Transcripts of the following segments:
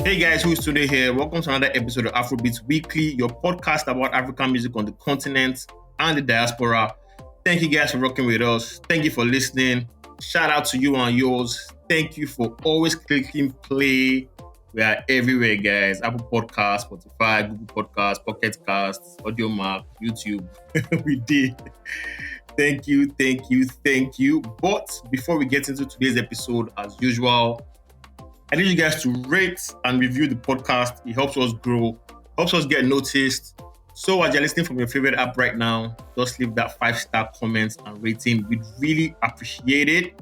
Hey guys, who's Tunde here? Welcome to another episode of Afrobeats Weekly, your podcast about African music on the continent and the diaspora. Thank you guys for rocking with us. Thank you for listening. Shout out to you and yours. Thank you for always clicking play. We are everywhere, guys. Apple Podcasts, Spotify, Google Podcasts, Pocket Casts, Audio Mac, YouTube. We did. Thank you. But before we get into today's episode, as usual, I need you guys to rate and review the podcast. It helps us grow, helps us get noticed. So as you're listening from your favorite app right now, just leave that 5-star comment and rating. We'd really appreciate it.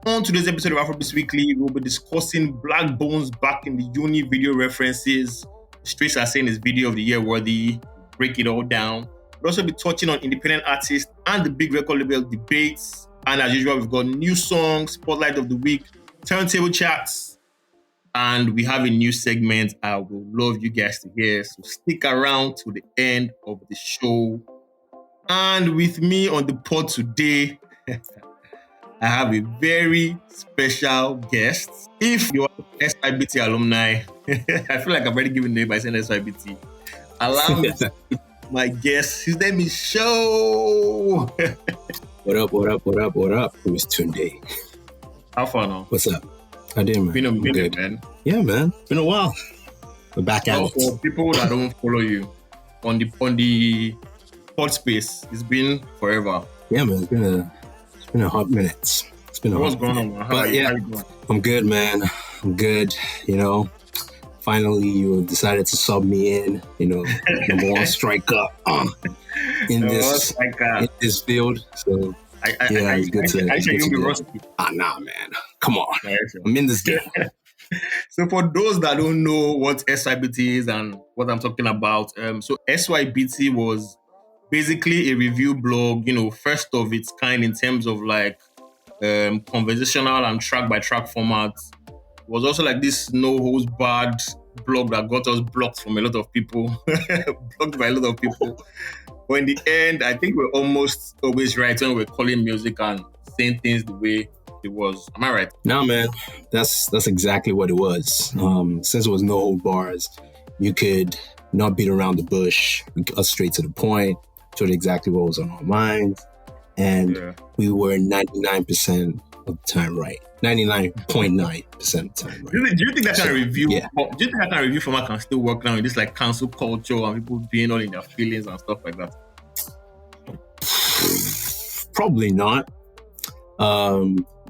On today's episode of Afrobeats Weekly, we'll be discussing Blaqbonez Back In Uni video references. The streets are saying it's video of the year worthy. Break it all down. We'll also be touching on independent artists and the big record label debates. And as usual, we've got new songs, spotlight of the week, turntable chats, and we have a new segment I would love you guys to hear. So stick around to the end of the show. And with me on the pod today, I have a very special guest. If you're an SIBT alumni, I feel like I've already given the name by saying SIBT. Allow me to meet my guest. His name is Show. What up? Who is Tunde? How far now? What's up? How do you, man? Been a minute, man. Yeah, man. Been a while. We're back at it. For people that don't follow you on the pod space, it's been forever. Yeah, man. It's been a hot minute. It's been a What's hot going minute. on, man? But How yeah, you doing? I'm good, man. I'm good. Finally, you decided to sub me in. Number one striker in this field. So it's good to. I should be rusty. Nah, man. Come on. I'm in this game. So for those that don't know what SYBT is and what I'm talking about, so SYBT was basically a review blog, first of its kind in terms of like conversational and track by track format. It was also like this no holds barred blog that got us blocked from a lot of people, blocked by a lot of people. But in the end, I think we're almost always right when we're calling music and saying things the way it was. Am I right? No, man. That's exactly what it was. Since it was no hold bars, you could not beat around the bush, us straight to the point, told exactly what was on our minds. And we were 99% of the time right. 99.9% of the time right. Do you think that kind of review? Yeah. Do you think that kind of review format can still work now in this like cancel culture and people being all in their feelings and stuff like that? Probably not.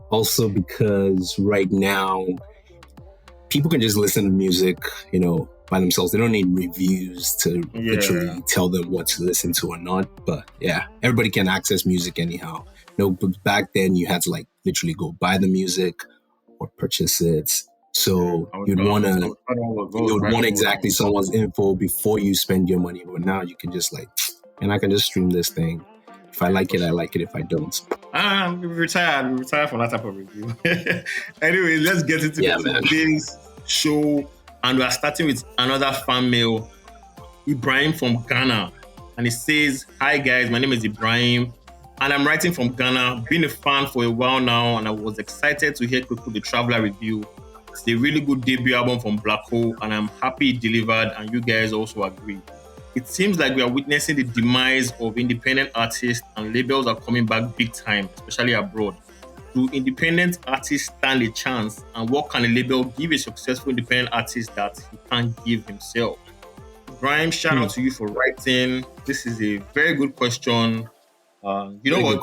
Also because right now people can just listen to music, by themselves. They don't need reviews to literally tell them what to listen to or not. But yeah, everybody can access music anyhow. But back then you had to like literally go buy the music or purchase it. So you'd want exactly someone's info before you spend your money. But now you can just and I can just stream this thing. If I like it, I like it. If I don't, we retired from that type of review. Anyway, let's get into today's show. And we are starting with another fan mail, Ibrahim from Ghana. And it says, "Hi guys, my name is Ibrahim and I'm writing from Ghana. Been a fan for a while now and I was excited to hear Kuku the Traveler review. It's a really good debut album from Blaqbonez and I'm happy it delivered and you guys also agree. It seems like we are witnessing the demise of independent artists and labels are coming back big time, especially abroad. Do independent artists stand a chance? And what can a label give a successful independent artist that he can't give himself?" Brian, shout out to you for writing. This is a very good question. We're going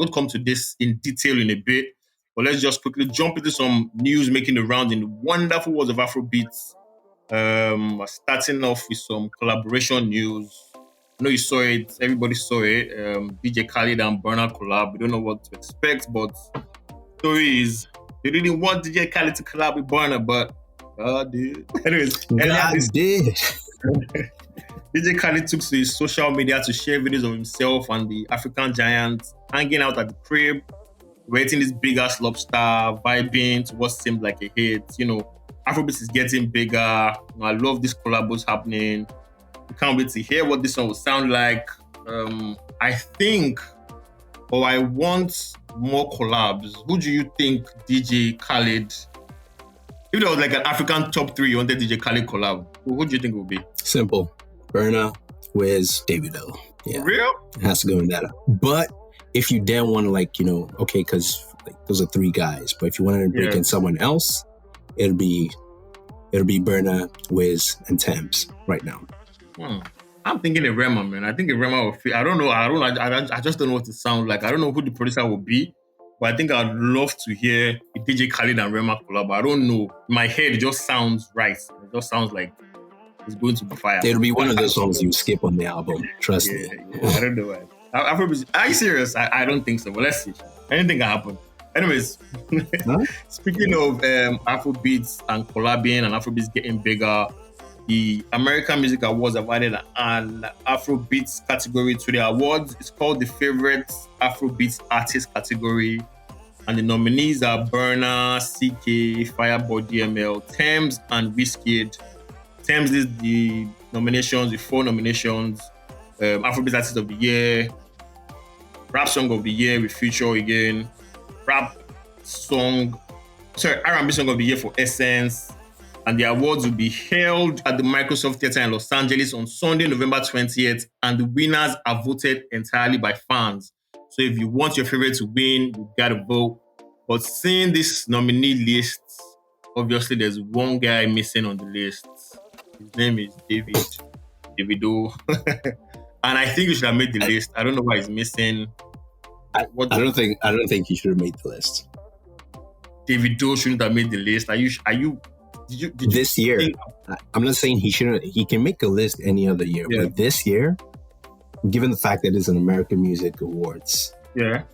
to come to this in detail in a bit. But let's just quickly jump into some news making the rounds in the wonderful world of Afrobeats. Starting off with some collaboration news. I know you saw it. Everybody saw it. DJ Khaled and Burna collab. We don't know what to expect, but story is they didn't want DJ Khaled to collab with Burna, but God did. Anyways, God did. DJ Khaled took to his social media to share videos of himself and the African giant hanging out at the crib, waiting this big ass lobster, vibing to what seemed like a hit. Afrobeats is getting bigger. I love these collabos happening. I can't wait to hear what this one will sound like. I think, or I want more collabs. Who do you think DJ Khaled If there was like an African top 3 you wanted DJ Khaled collab, who do you think it would be? Simple. Burna, Wiz, Davido. Yeah. For real? It has to go in that. But if you then want to like, okay, because like those are 3 guys, but if you wanted to break in someone else, it'll be Burna, Wiz, and Thames right now. I'm thinking of Rema, man. I think of Rema will fit. I don't know. I just don't know what it sounds like. I don't know who the producer will be, but I think I'd love to hear a DJ Khaled and Rema collab. I don't know. In my head, it just sounds right. It just sounds like it's going to be fire. It'll be one of those songs you skip on the album. Trust me. I don't know why. Are you serious? I don't think so. But let's see. Anything can happen. Anyways, speaking of Afrobeats and collabing and Afrobeats getting bigger, the American Music Awards have added an Afrobeats category to the awards. It's called the Favorite Afrobeats Artist category. And the nominees are Burna, CK, Fireboy DML, Thames, and Wizkid. Thames is the nominations, the 4 nominations. Afrobeats Artist of the Year, Rap Song of the Year with Future again, R&B Song of the Year for Essence. And the awards will be held at the Microsoft Theatre in Los Angeles on Sunday, November 20th. And the winners are voted entirely by fans. So if you want your favorite to win, you gotta vote. But seeing this nominee list, obviously there's one guy missing on the list. His name is Davido. And I think he should have made the list. I don't know why he's missing. I don't think he should have made the list. Davido shouldn't have made the list. Did you this year? I'm not saying he shouldn't. He can make a list any other year, but this year, given the fact that it's an American Music Awards, I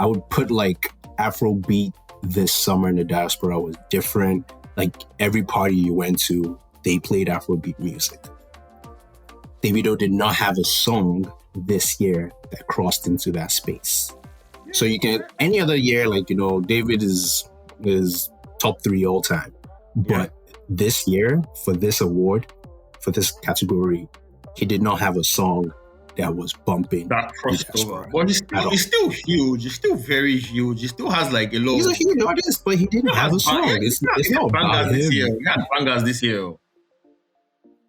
would put like Afrobeat this summer in the diaspora was different. Like every party you went to, they played Afrobeat music. Davido did not have a song this year that crossed into that space. So you can any other year, like David is top 3 all time. But this year, for this award, for this category, he did not have a song that was bumping. That crossed over. But he's still huge. He's still very huge. He still has like a lot. He's a huge artist, but he didn't have a song. It's not about him. He had bangers this year.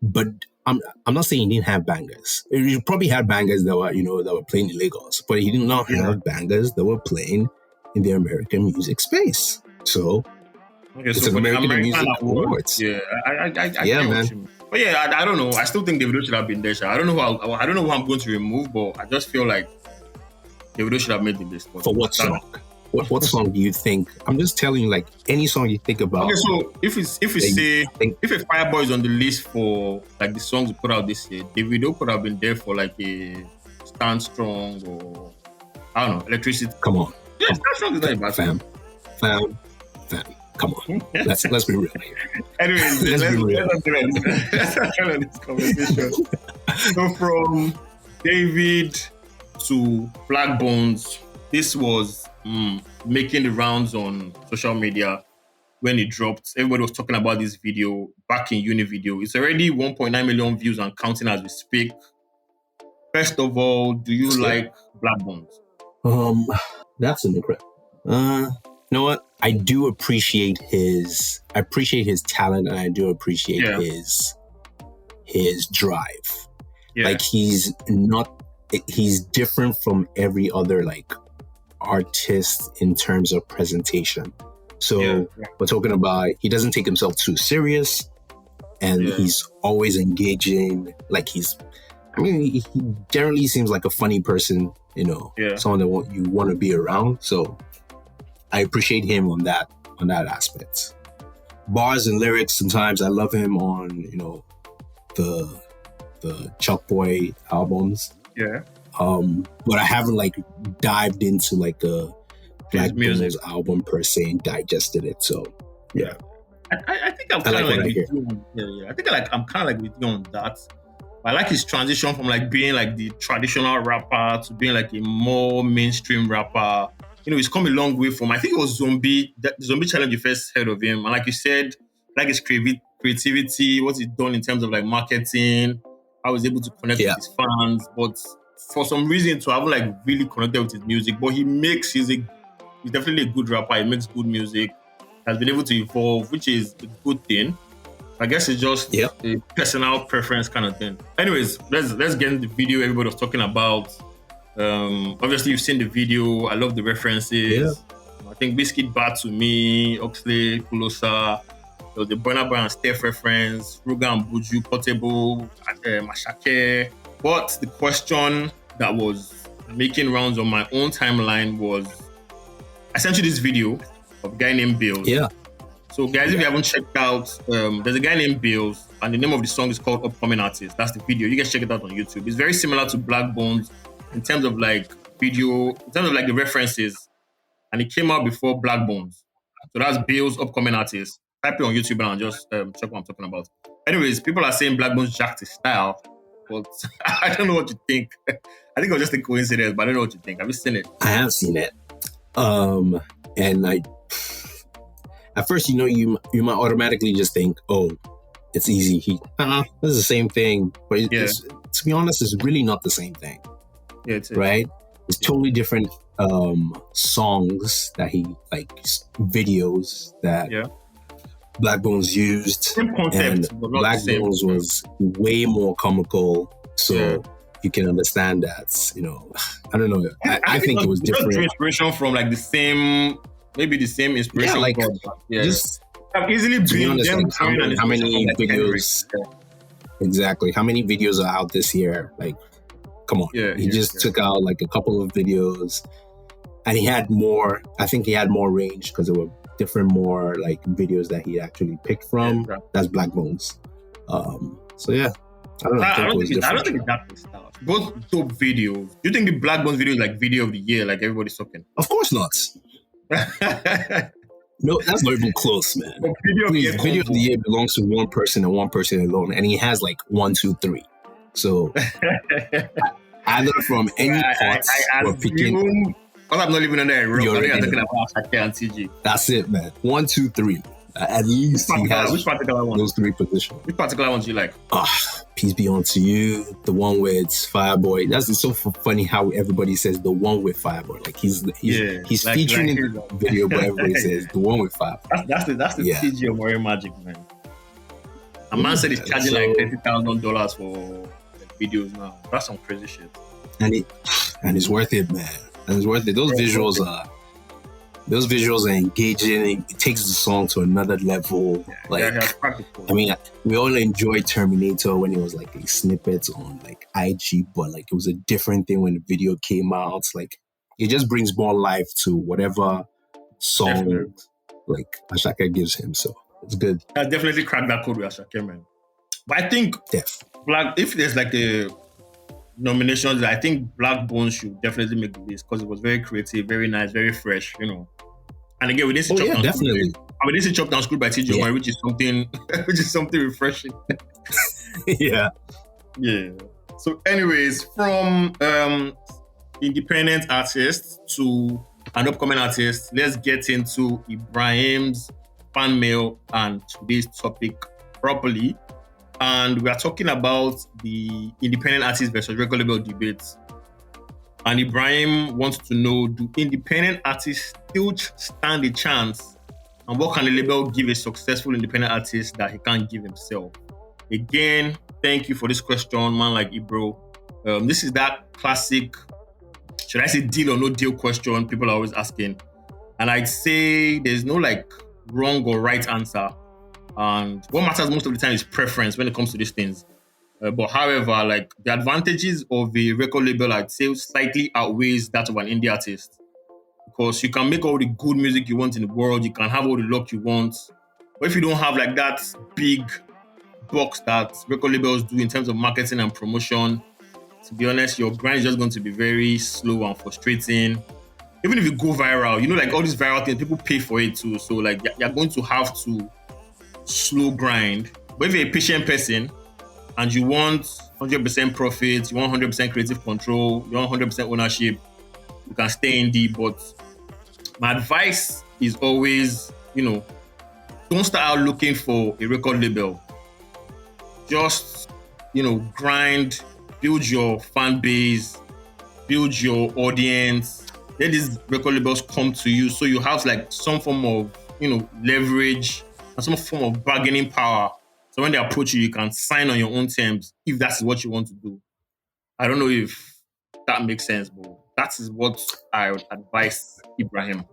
But I'm not saying he didn't have bangers. He probably had bangers that were playing in Lagos, but he did not have bangers that were playing in the American music space. So it's an American Music Awards. Yeah, I man. But I don't know. I still think Davido should have been there. I don't know who I'm going to remove, but I just feel like Davido should have made the list. For what song? What song do you think? I'm just telling you, like any song you think about. Okay, so if a Fireboy is on the list for like the songs we put out this year, Davido could have been there for like a Stand Strong or I don't know, Electricity. Come on. Yeah, Stand Strong is not a bad song. Fam. Come on. Let's be real here. Anyways, let's end this conversation. So from David to Blaqbonez, this was making the rounds on social media when it dropped. Everybody was talking about this video, Back In Uni video. It's already 1.9 million views and counting as we speak. First of all, do you like Blaqbonez? That's an incredible. You know what? I do appreciate his talent, and I do appreciate his drive. Yeah. Like he's different from every other like artist in terms of presentation. So we're talking about he doesn't take himself too serious, and he's always engaging. Like he generally seems like a funny person, someone that you want to be around. So I appreciate him on that aspect. Bars and lyrics, sometimes I love him on, the Chuck Boy albums. Yeah. But I haven't like dived into like a Blaqbonez album per se and digested it. So yeah. I think I'm kind of like with you on, I think I'm kind of like with you on that. I like his transition from like being like the traditional rapper to being like a more mainstream rapper. He's come a long way from, I think it was Zombie, the Zombie Challenge you first heard of him. And like you said, like his creativity, what he's done in terms of like marketing, how he's able to connect with his fans. But for some reason, I haven't like really connected with his music. But he's definitely a good rapper. He makes good music. has been able to evolve, which is a good thing. I guess it's just a personal preference kind of thing. Anyways, let's get into the video everybody was talking about. Obviously, you've seen the video. I love the references. I think Biscuit Bat to me, Oxley, Kulosa, the Burna Boy and Steph reference, Ruga and Buju, Portable, Mashake. But the question that was making rounds on my own timeline was essentially this video of a guy named Bills. Yeah. So guys, if you haven't checked out, there's a guy named Bills, and the name of the song is called Upcoming Artist. That's the video. You guys check it out on YouTube. It's very similar to Blaqbonez in terms of like video, in terms of like the references. And it came out before Blaqbonez. So that's Bills' Upcoming Artist. Type it on YouTube and just check what I'm talking about. Anyways, people are saying Blaqbonez jacked his style, but I don't know what you think. I think it was just a coincidence, but I don't know what you think. Have you seen it? I have seen it. And at first, you might automatically just think, oh, it's easy. This is the same thing. But it's, to be honest, it's really not the same thing. Yeah, it's right? It's totally different songs that he, like, videos that Blaqbonez used. Same concept, and Blaqbonez was way more comical. So you can understand that, I don't know. I think it was different. Inspiration from like the same inspiration. Yeah, like, just I've easily been honest, them like, how many videos? Exactly. How many videos are out this year? Like, come on. He just took out like a couple of videos, and he had more. I think he had more range because there were more like videos that he actually picked from. That's Blaqbonez. So yeah. I don't think it's that style. Both dope videos. Do you think the Blaqbonez video is like video of the year, like everybody's talking? Of course not. No, that's not even close, man. Video of the year belongs to one person and one person alone, and he has like 1, 2, 3. So either from any parts or picking. I'm not living under a rock. I think I'm talking about Ashake and TG. That's it, man. 1, 2, 3. At least he has which particular one? Those 3 positions. Which particular ones do you like? Peace be unto you. The one with Fireboy. That's so funny how everybody says the one with Fireboy. Like he's like, featuring in the video, but everybody says the one with Fireboy. That's the TG of Warrior Magic, man. A man said he's charging like $30,000 for videos now. That's some crazy shit. And it's worth it, man. And it's worth it. Those visuals are engaging. It takes the song to another level. I mean, we all enjoyed Terminator when it was like a snippet on like IG, but like it was a different thing when the video came out. Like it just brings more life to whatever song like Ashake gives him. So it's good. I definitely cracked that code with Ashake, man. But I think if there's like a nominations, I think Blaqbonez should definitely make the list because it was very creative, very nice, very fresh, And again, we didn't see we didn't see Chopped Down Screwed by TJ Omari, which is something refreshing. Yeah. So, anyways, from independent artists to an upcoming artist, let's get into Ibrahim's fan mail and today's topic properly. And we are talking about the independent artist versus record label debates. And Ibrahim wants to know, do independent artists still stand a chance? And what can the label give a successful independent artist that he can't give himself? Again, thank you for this question, man like Ibro. This is that classic, should I say deal or no deal question people are always asking. And I'd say there's no like wrong or right answer. And what matters most of the time is preference when it comes to these things. But however, like the advantages of a record label, I'd say slightly outweighs that of an indie artist. Because you can make all the good music you want in the world, you can have all the luck you want. But if you don't have like that big box that record labels do in terms of marketing and promotion, to be honest, your grind is just going to be very slow and frustrating. Even if you go viral, like all these viral things, people pay for it too. So like you're going to have to slow grind. But if you're a patient person and you want 100% profit, you want 100% creative control, you want 100% ownership, you can stay indie. But my advice is always, don't start out looking for a record label. Just, grind, build your fan base, build your audience. Let these record labels come to you so you have like some form of, leverage and some form of bargaining power. So when they approach you, you can sign on your own terms if that's what you want to do. I don't know if that makes sense, but that is what I would advise Ibrahim.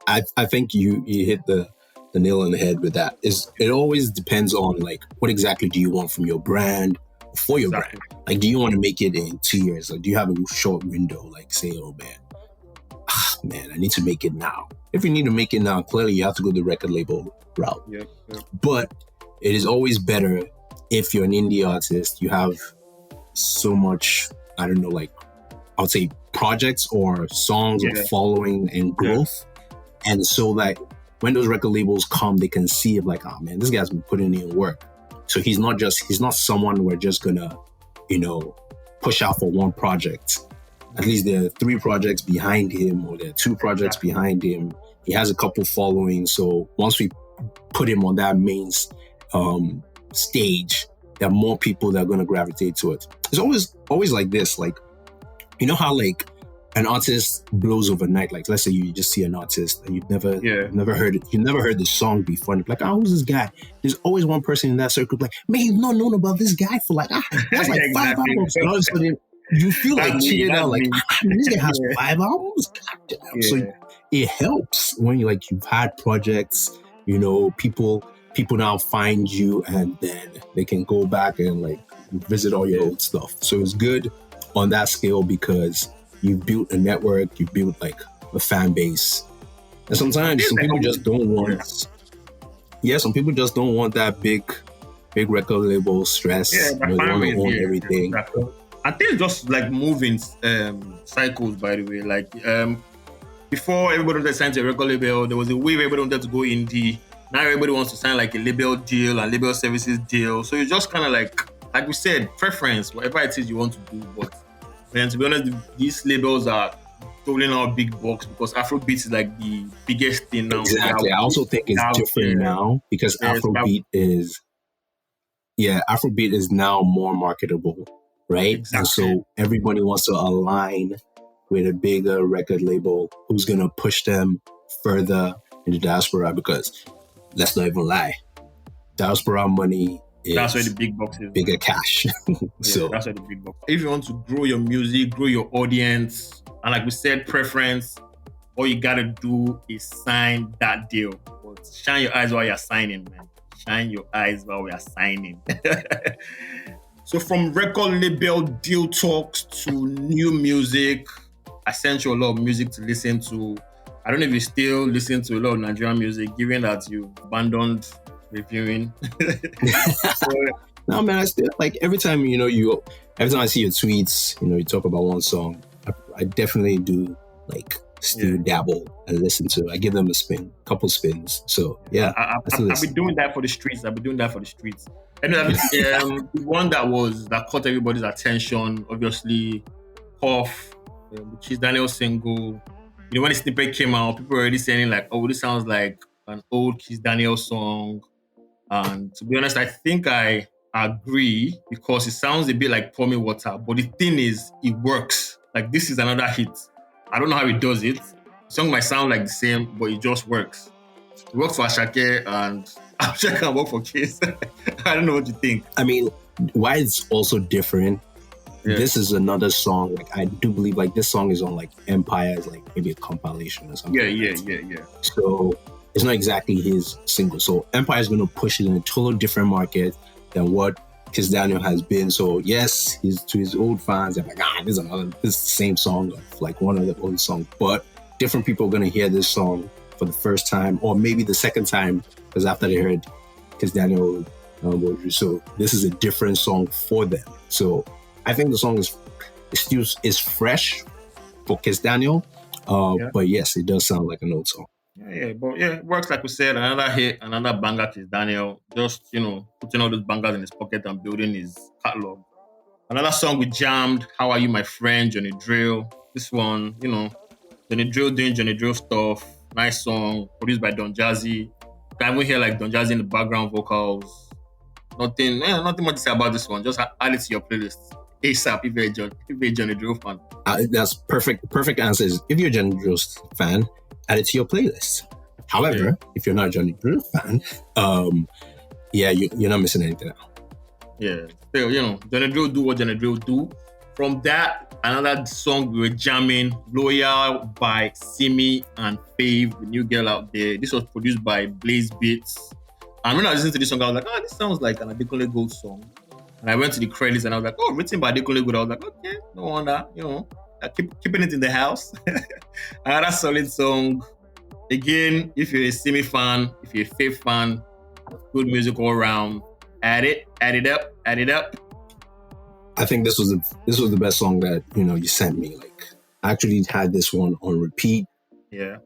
I think you hit the nail on the head with that. It always depends on like what exactly do you want from your brand for your brand. Like, do you want to make it in 2 years? Like, do you have a short window? Like, say, oh man, I need to make it now. If you need to make it now, clearly you have to go the record label route. Yep. But it is always better if you're an indie artist. You have so much, I don't know, like I would say projects or songs or following and growth. And so that when those record labels come, they can see it like, oh man, this guy's been putting in work. So he's not someone we're just gonna, push out for one project. At least there are 3 projects behind him, or there are 2 projects behind him. He has a couple following. So once we put him on that main stage, there are more people that are gonna gravitate to it. It's always like this, like, you know how like an artist blows overnight. Like, let's say you just see an artist and you've never heard it. You've never heard the song before. And like, who's this guy? There's always one person in that circle like, man, you've not known about this guy for like, that's like 5 albums. And all of a sudden, you feel like cheated out. Like, this guy has 5 albums. So it helps when you've had projects. People now find you, and then they can go back and like visit all your old stuff. So it's good on that scale because you've built a network, you've built like a fan base. And sometimes some people just don't want some people just don't want that big record label stress. They want to own everything. I think it's just like moving cycles, by the way. Like before everybody wanted to sign to a record label, there was a wave everybody wanted to go indie. Now everybody wants to sign like a label deal and label services deal. So it's just kind of like we said, preference, whatever it is you want to do. But and to be honest, these labels are doling out big bucks because Afrobeat is like the biggest thing now. Exactly. I also think it's different now because Afrobeat is now more marketable, right? Exactly. And so everybody wants to align with a bigger record label who's going to push them further in the diaspora because let's not even lie, diaspora money that's where the big box is. Bigger cash. So that's where the big box. If you want to grow your music, grow your audience, and like we said, preference, all you gotta do is sign that deal. But shine your eyes while you're signing, man. Shine your eyes while we are signing. So from record label deal talks to new music, I sent you a lot of music to listen to. I don't know if you still listen to a lot of Nigerian music, given that you've abandoned reviewing. No, man, I still like every time I see your tweets, you talk about one song, I definitely do like still dabble and listen to. I give them a couple spins. So yeah, I've been doing that for the streets. And the one that caught everybody's attention, obviously, Puff, which is Daniel's single. When the snippet came out, people were already saying like, "Oh, this sounds like an old Kiss Daniel song." And to be honest, I think I agree because it sounds a bit like Pour Me Water. But the thing is, it works. Like, this is another hit. I don't know how it does it. The song might sound like the same, but it just works. It works for Ashake, and I'm sure it can work for Kiss. I don't know what you think. I mean, why it's also different, this is another song. Like, I do believe like this song is on like Empire's like maybe a compilation or something. Yeah. So it's not exactly his single. So Empire is going to push it in a totally different market than what Kiss Daniel has been. So yes, to his old fans, they're like, this is the same song, like one of the old songs. But different people are going to hear this song for the first time, or maybe the second time, because after they heard Kiss Daniel, so this is a different song for them. So I think the song is fresh for Kiss Daniel, but yes, it does sound like an old song. But it works like we said. Another hit, another banger is Daniel. Just, putting all those bangers in his pocket and building his catalog. Another song we jammed, How Are You My Friend, Johnny Drill. This one, Johnny Drill doing Johnny Drill stuff. Nice song, produced by Don Jazzy. You can even hear like Don Jazzy in the background vocals. Nothing much to say about this one. Just add it to your playlist ASAP if you're a Johnny Drill fan. That's perfect answers. If you're a Johnny Drill fan, add it to your playlist. However, if you're not a Johnny Drill fan, you're not missing anything out. Yeah. Still, Johnny Drill do what Johnny Drill do. From that, another song we were jamming, Loyal by Simi and Fave, the new girl out there. This was produced by Blaze Beats. And when I listened to this song, I was like, this sounds like an Adekunle Gold song. And I went to the credits and I was like, written by Adekunle Gold. I was like, okay, no wonder, keeping it in the house. Another solid song. Again, if you're a Simi fan, if you're a Fave fan, good music all around. Add it up. I think this was the best song that you sent me. Like, I actually had this one on repeat. Yeah.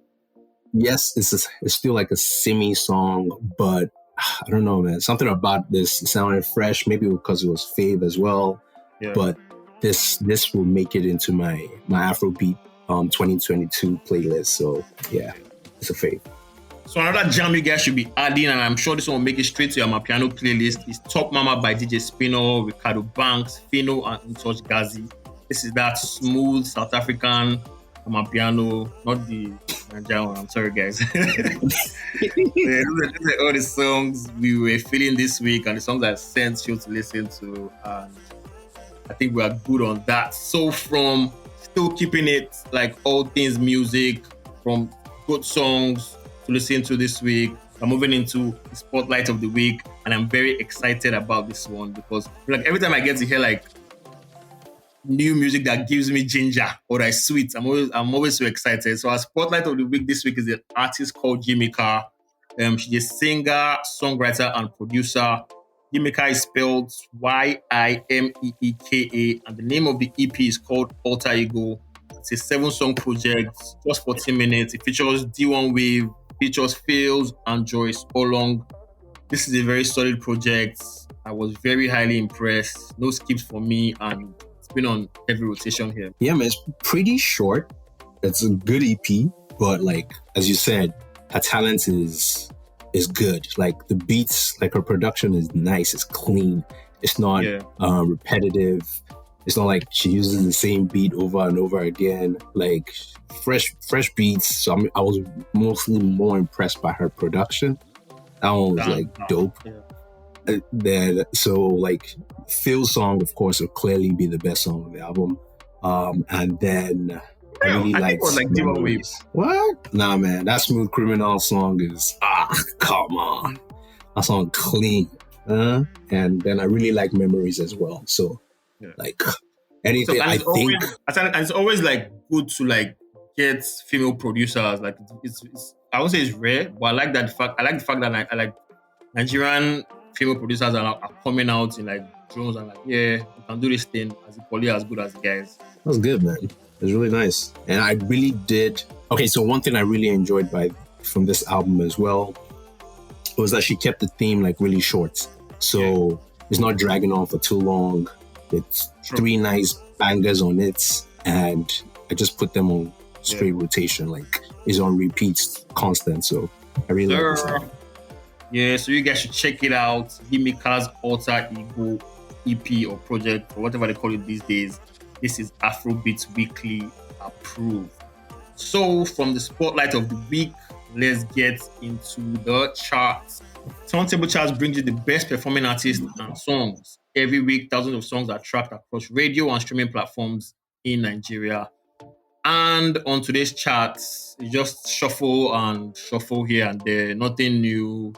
Yes, it's still like a Simi song, but I don't know, man. Something about this sounded fresh. Maybe because it was Fave as well. Yeah. But this will make it into my Afrobeat 2022 playlist. So yeah, it's a fave. So another jam you guys should be adding, and I'm sure this one will make it straight to your Amapiano playlist, is Top Mama by DJ Spino, Ricardo Banks, Fino, and Untouch Gazi. This is that smooth South African Amapiano, not the Nigerian one. I'm sorry, guys. These are all the songs we were feeling this week, and the songs I sent you to listen to, and I think we are good on that. So from still keeping it like all things music, from good songs to listen to this week, I'm moving into the spotlight of the week, and I'm very excited about this one because like every time I get to hear like new music that gives me ginger or that is sweet, I'm always so excited. So our spotlight of the week this week is an artist called Yimika. She's a singer, songwriter, and producer. Yimika is spelled Yimeeka, and the name of the EP is called Alter Ego. It's a 7-song project, just 14 minutes. It features D1 Wave, features Fails and Joyce Olong. This is a very solid project. I was very highly impressed. No skips for me, and it's been on every rotation here. Yeah, man, it's pretty short. It's a good EP, but like as you said, her talent is good. Like the beats, like her production is nice. It's clean. It's not repetitive. It's not like she uses the same beat over and over again. Like fresh beats. So I was mostly more impressed by her production. That one was like dope. Yeah. Then so like Phil's song, of course, will clearly be the best song on the album. And then I really like Memories. What? Nah, man, that Smooth Criminal song is come on. That song clean. And then I really like Memories as well. So like anything, and it's always like good to like get female producers. Like it's I won't say it's rare, but I like the fact that I like Nigerian female producers are coming out in like drones and like, you can do this thing as equally as good as the guys. That was good, man. It was really nice. And I really did. Okay, so one thing I really enjoyed from this album as well was that she kept the theme like really short. So it's not dragging on for too long. It's 3 nice bangers on it, and I just put them on straight rotation. Like it's on repeats constant. So I really like this album. Yeah, so you guys should check it out. Yimika's Alter Ego EP or project or whatever they call it these days. This is Afrobeats Weekly approved. So from the spotlight of the week, let's get into the charts. Turntable Charts brings you the best performing artists and songs. Every week, thousands of songs are tracked across radio and streaming platforms in Nigeria. And on today's charts, you just shuffle here and there. Nothing new.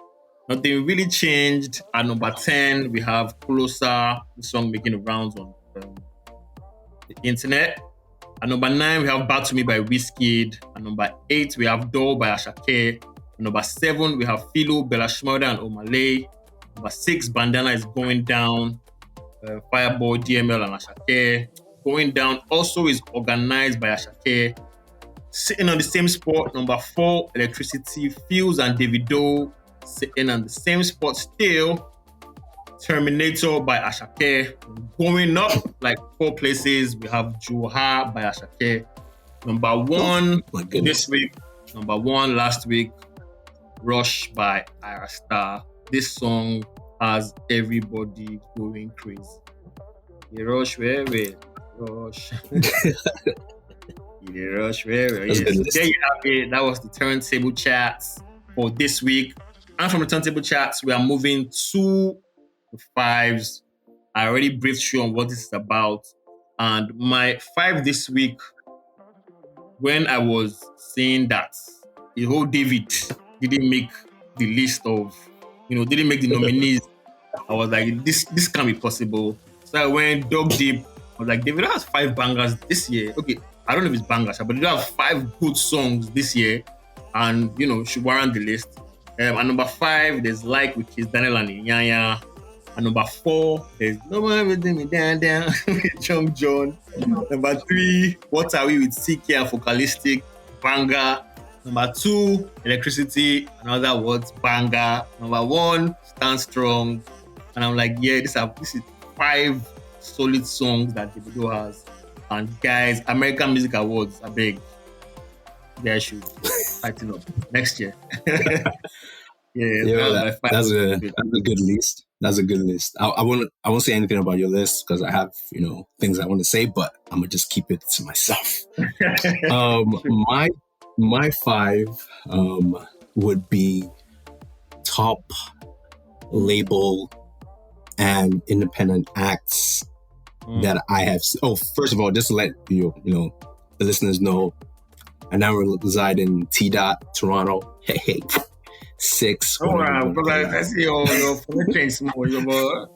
Nothing really changed. At number 10, we have Closer, the song making the rounds on the internet. At number 9, we have Back to Me by Wizkid. At number 8, we have Doll by Ashake. At number 7, we have Philo, Bella Shmurda, and Omalay. Number 6, Bandana is Going Down. Fireboy, DML, and Ashake. Going Down also is Organized by Ashake. Sitting on the same spot, number 4, Electricity, Fields, and Davido. Sitting on the same spot still, Terminator by Ashake. Going up like 4 places, we have Juha by Ashake. Number 1 this week, number 1 last week, Rush by Ira Star. This song has everybody going crazy. You rush where we rush. You rush where we. Yes. There you have it. That was the Turntable Chats. for this week. And from the turntable charts, we are moving to the fives. I already briefed you on what this is about. And my five this week, when I was saying that the whole David didn't make the list of, didn't make the nominees, I was like, this can't be possible. So I went dug deep. I was like, David has 5 bangers this year. Okay, I don't know if it's bangers, but you have 5 good songs this year, and should warrant the list. And number 5, there's Like with Kiss Daniel and Inyanya. And number 4, there's No One With Me Down with Young John. Number 3, What Are We with CK and Focalistic, banger. Number 2, Electricity, another words, banger. Number 1, Stand Strong. And I'm like, yeah, this is 5 solid songs that Davido has. And guys, American Music Awards, I beg, they should tighten up next year. That's a good list. That's a good list. I won't say anything about your list because I have things I want to say, but I'm gonna just keep it to myself. My 5 would be top label and independent acts that I have. Oh, first of all, just to let the listeners know, I now reside in T-Dot, Toronto. Hey. 6. Oh, wow. I see your change small.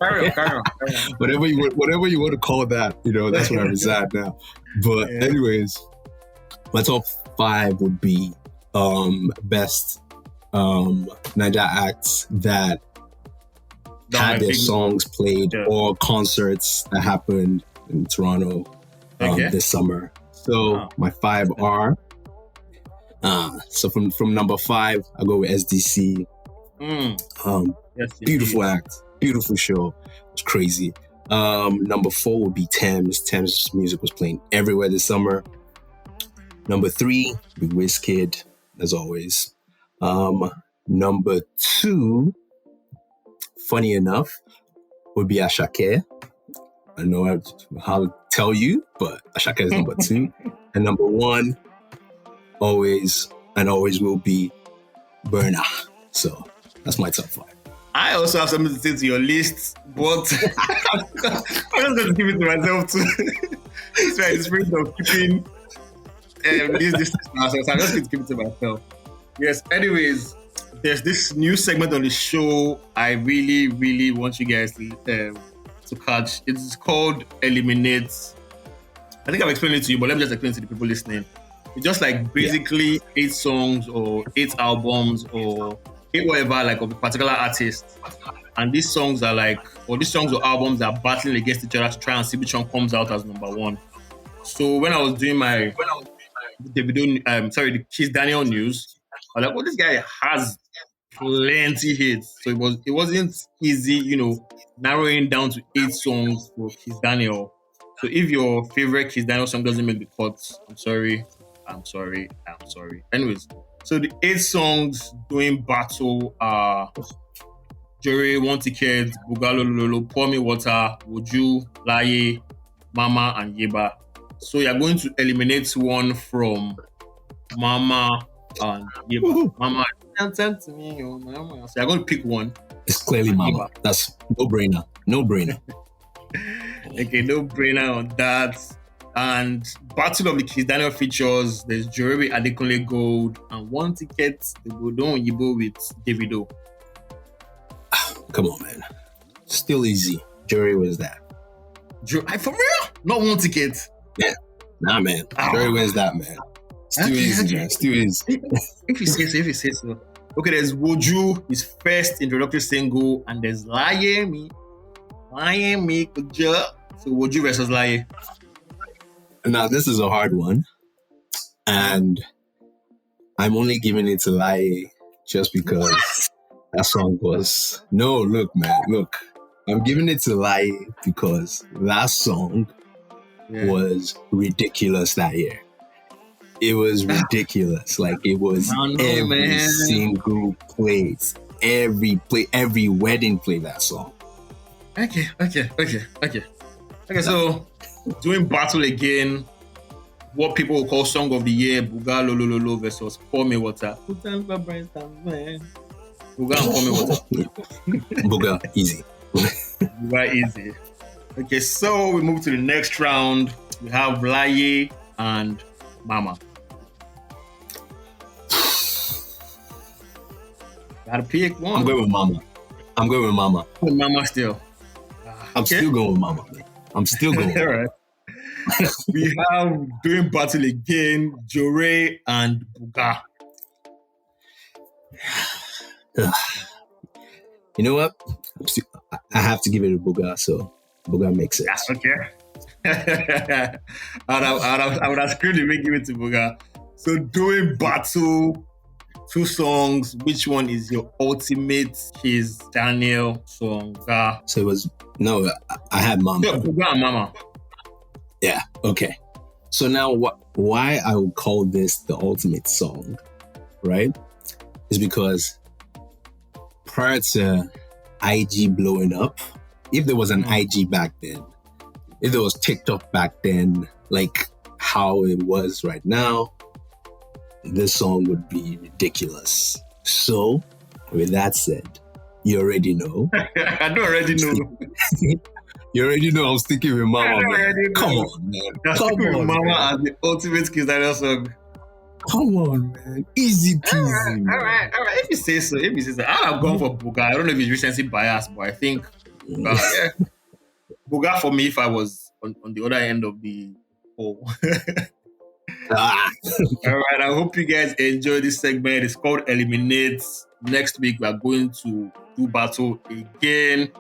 Carry on. Whatever you want to call that, that's where I reside now. But anyways, my top 5 would be best Niger acts that had their songs played or concerts that happened in Toronto this summer. So my 5 are. So from number 5, I go with SDC. Beautiful act, beautiful show. It's crazy. Number 4 would be Thames. Thames music was playing everywhere this summer. Number 3, Big Wizkid, as always. Number 2, funny enough, would be Ashake. I know how to tell you, but Ashake is number 2. And number 1, always will be Burna. So that's my top 5. I also have something to say to your list, but I'm just going to give it to myself too. It's right, the spirit of keeping this to myself. So I'm just going to keep it to myself. Yes, anyways, there's this new segment on the show I really, really want you guys to catch. It's called Eliminate. I think I've explained it to you, but let me just explain it to the people listening. It's just like basically 8 songs or 8 albums or 8 whatever, like of a particular artist. And these songs are these songs or albums are battling against each other to try and see which one comes out as number 1. So when I was doing the Kiss Daniel news, I was like, this guy has plenty hits. So it wasn't easy, narrowing down to 8 songs for Kiss Daniel. So if your favorite Kiss Daniel song doesn't make the cut, I'm sorry. Anyways, so the 8 songs doing battle are Jury, One Ticket, Bugalo Lolo, Pour Me Water, Woju, Laye, Mama, and Yeba. So you're going to eliminate one from Mama and Yeba. Mama, don't tell to me, Mama. So you're going to pick one. It's clearly Mama. Yeba. That's no brainer. Okay, no brainer on that. And Battle of the Kiss Daniel features, there's Jorebi Adekunle Gold and One Ticket, the Godon Yibo with Davido. Come on, man. Still easy. Jorebi was that. For real? Not One Ticket? Yeah. Nah, man. Jorebi wins that, man. Still easy, man. Still easy. If you say so. Okay, there's Woju, his first introductory single, and there's Laye Me, Kuja. So Woju versus Laye. Now, this is a hard one, and I'm only giving it to Laye just because that song was... No, look, man, look. I'm giving it to Laye because that song was ridiculous that year. It was ridiculous. Like, it was every single place. Every wedding played that song. Okay, so... doing battle again, what people will call Song of the Year, Buga Lo Lo Lo Lo versus Pour Me Water. Buga and Pour Me Water. Buga, easy. Buga, easy. Okay, so we move to the next round. We have Laye and Mama. Gotta pick one. I'm going with Mama. With Mama still. I'm still going with Mama. I'm still going. All right. We have doing battle again, Jore and Buga. You know what? I have to give it a Buga, so Buga makes it. That's okay. I would have screamed if we give it to Buga. So doing battle, 2 songs. Which one is your ultimate Kiss Daniel song? So it was I had Mama. Yeah, Buga and Mama. Yeah. Okay. So now, why I would call this the ultimate song, right? Is because prior to IG blowing up, if there was an IG back then, if there was TikTok back then, like how it was right now, this song would be ridiculous. So, with that said, you already know. I don't already know. You already know I'm sticking with Mama. Man. Come on, man. You're sticking with Mama as the ultimate Kiss Daniel song. Come on, man. Easy peasy. All right. If you say so, I've gone for Buga. I don't know if it's recency biased, but I think Buga for me if I was on the other end of the pole. All right. I hope you guys enjoy this segment. It's called Eliminate. Next week, we are going to do battle again.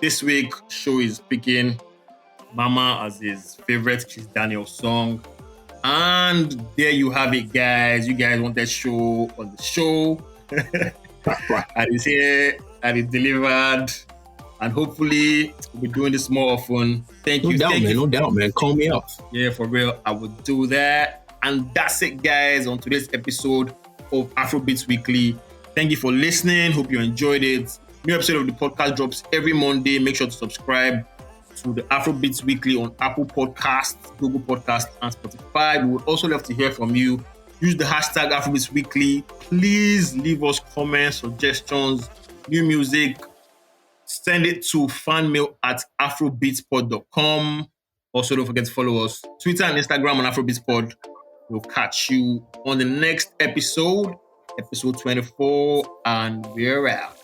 This week, Show is picking Mama as his favorite Kiss Daniel song. And there you have it, guys. You guys wanted Show on the show. And he's here and he delivered. And hopefully, we'll be doing this more often. Thank you. No doubt, man. Call me up. Yeah, for real. I will do that. And that's it, guys, on today's episode of Afrobeats Weekly. Thank you for listening. Hope you enjoyed it. New episode of the podcast drops every Monday. Make sure to subscribe to the Afrobeats Weekly on Apple Podcasts, Google Podcasts, and Spotify. We would also love to hear from you. Use the hashtag Afrobeats Weekly. Please leave us comments, suggestions, new music. Send it to fanmail@afrobeatspod.com. Also, don't forget to follow us Twitter and Instagram on AfrobeatsPod. We'll catch you on the next episode 24, and we're out.